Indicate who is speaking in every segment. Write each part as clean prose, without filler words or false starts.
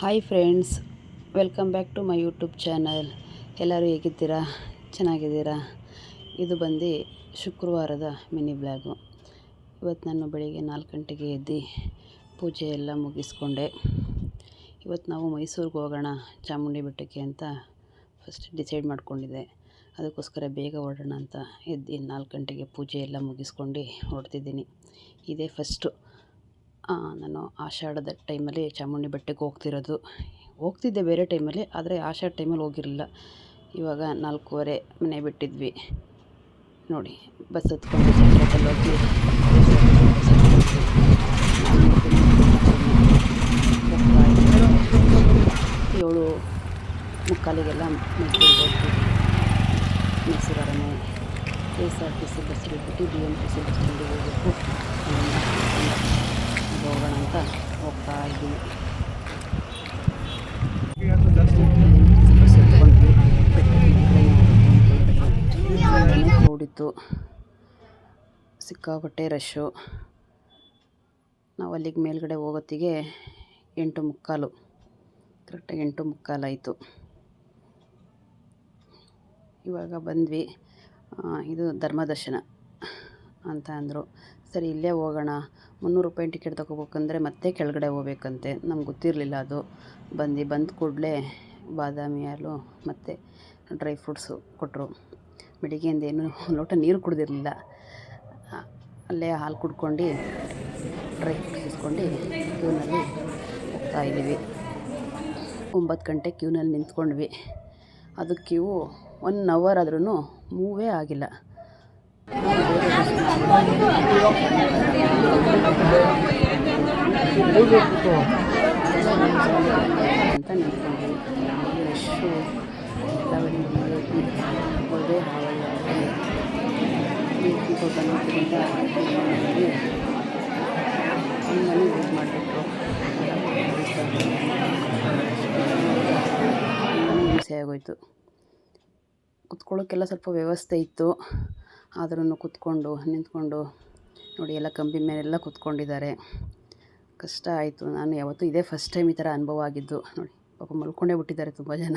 Speaker 1: Hi friends, welcome back to my YouTube channel. ಎಲ್ಲರೂ ಹೇಗಿದ್ದೀರಾ? ಚೆನ್ನಾಗಿದ್ದೀರಾ? ಇದು ಬಂದು ಶುಕ್ರವಾರದ ಮಿನಿ ಬ್ಲಾಗು. ಇವತ್ತು ನಾನು ಬೆಳಿಗ್ಗೆ 4 ಗಂಟೆಗೆ ಎದ್ದು ಪೂಜೆ ಎಲ್ಲ ಮುಗಿಸ್ಕೊಂಡೆ. ಇವತ್ತು ನಾವು ಮೈಸೂರಿಗೆ ಹೋಗೋಣ ಚಾಮುಂಡಿ ಬೆಟ್ಟಕ್ಕೆ ಅಂತ ಫಸ್ಟ್ ಡಿಸೈಡ್ ಮಾಡ್ಕೊಂಡಿದ್ದೆ. ಅದಕ್ಕೋಸ್ಕರ ಬೇಗ ಹೊರಡೋಣ ಅಂತ ಎದ್ದು 4 ಗಂಟೆಗೆ ಪೂಜೆ ಎಲ್ಲ ಮುಗಿಸ್ಕೊಂಡು ಹೊರಡ್ತಿದ್ದೀನಿ. ಇದೇ ಫಸ್ಟು ನಾನು ಆಷಾಢದ ಟೈಮಲ್ಲಿ ಚಾಮುಂಡಿ ಬೆಟ್ಟಕ್ಕೆ ಹೋಗ್ತಿದ್ದೆ ಬೇರೆ ಟೈಮಲ್ಲಿ, ಆದರೆ ಆಷಾಢ ಟೈಮಲ್ಲಿ ಹೋಗಿರಲಿಲ್ಲ. ಇವಾಗ 4:15 ಮನೆ ಬಿಟ್ಟಿದ್ವಿ. ನೋಡಿ, ಬಸ್ ಹತ್ಕೊಂಡು ಸೆಂಟ್ರಲ್ಲಿ ಹೋಗಿ 7:45 ಮೈಸೂರಿಗೆ ಹೋಗ್ತೀವಿ. ಮೈಸೂರು ಅರಮನೆ KSRTC ಬಸ್ ಬಿಟ್ಬಿಟ್ಟು BMTC ಬಸ್ ಸ್ಟ್ಯಾಂಡಿಗೆ ಹೋಗಬೇಕು. ಹೋಗೋಣ ಅಂತ ಹೋಗ್ತಾ ಇದ್ದೀವಿ. ಕ್ರೌಡಿತ್ತು, ಸಿಕ್ಕಾಪಟ್ಟೆ ರಶ್ಶು. ನಾವು ಅಲ್ಲಿಗೆ ಮೇಲ್ಗಡೆ ಹೋಗೋತ್ತಿಗೆ 8:45, ಕರೆಕ್ಟಾಗಿ 8:45 ಆಯಿತು. ಇವಾಗ ಬಂದ್ವಿ. ಇದು ಧರ್ಮದರ್ಶನ ಅಂತ ಅಂದರು. ಸರಿ, ಇಲ್ಲೇ ಹೋಗೋಣ. 300 ರೂಪಾಯಿ ಟಿಕೆಟ್ ತೊಗೋಬೇಕಂದ್ರೆ ಮತ್ತೆ ಕೆಳಗಡೆ ಹೋಗ್ಬೇಕಂತೆ. ನಮ್ಗೆ ಗೊತ್ತಿರಲಿಲ್ಲ ಅದು. ಬಂದ ಕೂಡಲೇ ಬಾದಾಮಿ ಹಾಲು ಮತ್ತು ಡ್ರೈ ಫ್ರೂಟ್ಸು ಕೊಟ್ಟರು. ಬೆಳಿಗ್ಗೆಯಿಂದ ಏನು ಲೋಟ ನೀರು ಕುಡಿದಿರಲಿಲ್ಲ. ಅಲ್ಲೇ ಹಾಲು ಕುಡ್ಕೊಂಡು ಡ್ರೈ ಫ್ರೂಟ್ಸ್ ಇಸ್ಕೊಂಡು ಕ್ಯೂನಲ್ಲಿ ಹೋಗ್ತಾಯಿದ್ದೀವಿ. 9 ಗಂಟೆ ಕ್ಯೂನಲ್ಲಿ ನಿಂತ್ಕೊಂಡ್ವಿ. ಅದು ಕ್ಯೂ 1 ಅವರ್ ಆದ್ರೂ ಮೂವೇ ಆಗಿಲ್ಲ. ಅಂತ ನಿಂತ್ಕೊಂಡ್ವಿ. ರಶ್ಶು ಎಲ್ಲವರಿ ಒಳ್ಳೆ ಹಾವಳಿ ಬಂದಿದ್ದರಿಂದ ತುಂಬನೇ ಯೂಸ್ ಮಾಡಿಬಿಟ್ರು. ತುಂಬನೇ ಹಿಂಸೆ ಆಗೋಯ್ತು. ಕುತ್ಕೊಳ್ಳೋಕ್ಕೆಲ್ಲ ಸ್ವಲ್ಪ ವ್ಯವಸ್ಥೆ ಇತ್ತು, ಆದ್ರೂ ನಿಂತ್ಕೊಂಡು ನೋಡಿ, ಎಲ್ಲ ಕಂಬಿ ಮೇಲೆಲ್ಲ ಕುತ್ಕೊಂಡಿದ್ದಾರೆ. ಕಷ್ಟ ಆಯಿತು. ನಾನು ಯಾವತ್ತೂ ಇದೇ ಫಸ್ಟ್ ಟೈಮ್ ಈ ಥರ ಅನುಭವ ಆಗಿದ್ದು. ನೋಡಿ, ಪಾಪ ಮಲ್ಕೊಂಡೇ ಬಿಟ್ಟಿದ್ದಾರೆ ತುಂಬ ಜನ.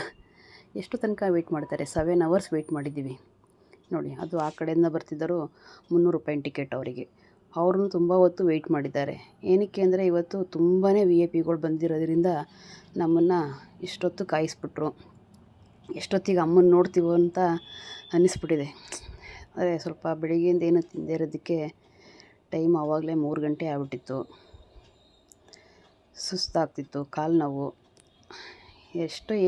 Speaker 1: ಎಷ್ಟು ತನಕ ವೆಯ್ಟ್ ಮಾಡ್ತಾರೆ? 7 ಅವರ್ಸ್ ವೆಯ್ಟ್ ಮಾಡಿದ್ದೀವಿ. ನೋಡಿ, ಅದು ಆ ಕಡೆಯಿಂದ ಬರ್ತಿದ್ದರು 300 ರೂಪಾಯಿ ಟಿಕೆಟ್ ಅವರಿಗೆ. ಅವ್ರೂ ತುಂಬ ಹೊತ್ತು ವೆಯ್ಟ್ ಮಾಡಿದ್ದಾರೆ. ಏನಕ್ಕೆ ಅಂದರೆ ಇವತ್ತು ತುಂಬಾ VIP ಬಂದಿರೋದ್ರಿಂದ ನಮ್ಮನ್ನು ಇಷ್ಟೊತ್ತು ಕಾಯಿಸ್ಬಿಟ್ರು. ಎಷ್ಟೊತ್ತಿಗೆ ಅಮ್ಮನ ನೋಡ್ತೀವೋ ಅಂತ ಅನ್ನಿಸ್ಬಿಟ್ಟಿದೆ. ಅದೇ ಸ್ವಲ್ಪ ಬೆಳಿಗ್ಗೆಯಿಂದ ಏನು ತಿಂದೇ ಇರೋದಕ್ಕೆ ಟೈಮ್ ಆವಾಗಲೇ 3 ಗಂಟೆ ಆಗ್ಬಿಟ್ಟಿತ್ತು. ಸುಸ್ತಾಗ್ತಿತ್ತು, ಕಾಲು ನೋವು.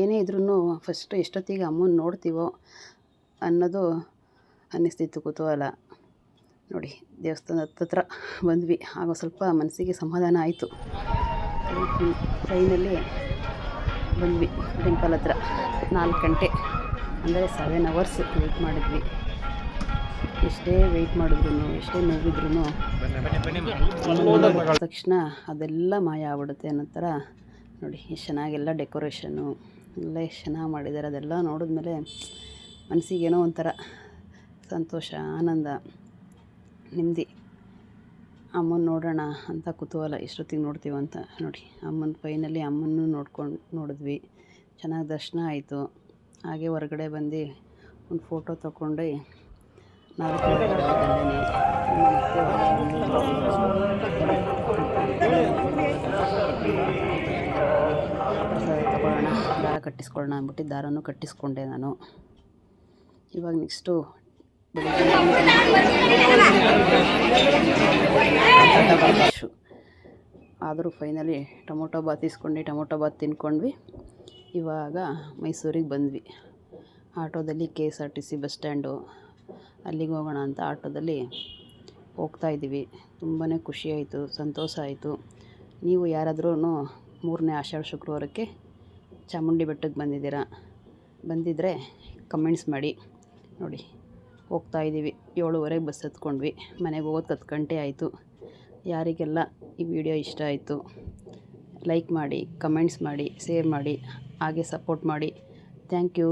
Speaker 1: ಏನೇ ಇದ್ರೂ ಫಸ್ಟು ಎಷ್ಟೊತ್ತಿಗೆ ಅಮ್ಮನ ನೋಡ್ತೀವೋ ಅನ್ನೋದು ಅನ್ನಿಸ್ತಿತ್ತು, ಕುತೂಹಲ. ನೋಡಿ, ದೇವಸ್ಥಾನದ ಹತ್ರ ಬಂದ್ವಿ. ಆಗ ಸ್ವಲ್ಪ ಮನಸ್ಸಿಗೆ ಸಮಾಧಾನ ಆಯಿತು. ಟ್ರೈನಲ್ಲಿ ಬಂದ್ವಿ ಟೆಂಪಲ್ ಹತ್ರ. 4 ಗಂಟೆ ಅಂದರೆ 7 ಅವರ್ಸ್ ವೆಯ್ಟ್ ಮಾಡಿದ್ವಿ. ಎಷ್ಟೇ ವೆಯ್ಟ್ ಮಾಡಿದ್ರು, ಎಷ್ಟೇ ನೋವಿದ್ರೂ ತಕ್ಷಣ ಅದೆಲ್ಲ ಮಾಯ ಆಗ್ಬಿಡುತ್ತೆ ಅನ್ನೋ ಥರ. ನೋಡಿ, ಎಷ್ಟು ಚೆನ್ನಾಗೆಲ್ಲ ಡೆಕೋರೇಷನ್ನು ಎಲ್ಲ ಎಷ್ಟು ಚೆನ್ನಾಗಿ ಮಾಡಿದ್ದಾರೆ. ಅದೆಲ್ಲ ನೋಡಿದ್ಮೇಲೆ ಮನಸ್ಸಿಗೇನೋ ಒಂಥರ ಸಂತೋಷ, ಆನಂದ, ನೆಮ್ಮದಿ. ಅಮ್ಮನ ನೋಡೋಣ ಅಂತ ಕುತೂಹಲ, ಎಷ್ಟೊತ್ತಿಗೆ ನೋಡ್ತೀವಿ ಅಂತ. ನೋಡಿ, ಫೈನಲಿ ಅಮ್ಮನ್ನು ನೋಡಿದ್ವಿ. ಚೆನ್ನಾಗಿ ದರ್ಶನ ಆಯಿತು. ಹಾಗೆ ಹೊರಗಡೆ ಬಂದು ಒಂದು ಫೋಟೋ ತೊಗೊಂಡು 4 ಗಂಟೆಯಲ್ಲೇ ಪ್ರಸಾದ ತಗೊಳ್ಳೋಣ, ದಾರ ಕಟ್ಟಿಸ್ಕೊಳ್ಳೋಣ ಅಂದ್ಬಿಟ್ಟು ದಾರನೂ ಕಟ್ಟಿಸ್ಕೊಂಡೆ ನಾನು. ಇವಾಗ ನೆಕ್ಸ್ಟು ಆದರೂ finally tomato bath tomato bath ತಿನ್ಕೊಂಡ್ವಿ. ಇವಾಗ ಮೈಸೂರಿಗೆ ಬಂದ್ವಿ. ಆಟೋದಲ್ಲಿ KSRTC ಬಸ್ ಸ್ಟ್ಯಾಂಡು, ಅಲ್ಲಿಗೆ ಹೋಗೋಣ ಅಂತ ಆಟೋದಲ್ಲಿ ಹೋಗ್ತಾಯಿದ್ದೀವಿ. ತುಂಬಾ ಖುಷಿ ಆಯಿತು, ಸಂತೋಷ ಆಯಿತು. ನೀವು ಯಾರಾದ್ರೂ 3ನೇ ಆಷಾಢ ಶುಕ್ರವಾರಕ್ಕೆ ಚಾಮುಂಡಿ ಬೆಟ್ಟಕ್ಕೆ ಬಂದಿದ್ದರೆ ಕಮೆಂಟ್ಸ್ ಮಾಡಿ. ನೋಡಿ, ಹೋಗ್ತಾಯಿದ್ದೀವಿ. 7:15 ಬಸ್ ಹತ್ಕೊಂಡ್ವಿ. ಮನೆಗೆ ಹೋಗೋದು 10 ಗಂಟೆ ಆಯಿತು. ಯಾರಿಗೆಲ್ಲ ಈ ವಿಡಿಯೋ ಇಷ್ಟ ಆಯಿತು ಲೈಕ್ ಮಾಡಿ, ಕಮೆಂಟ್ಸ್ ಮಾಡಿ, ಶೇರ್ ಮಾಡಿ, ಹಾಗೆ ಸಪೋರ್ಟ್ ಮಾಡಿ. Thank you.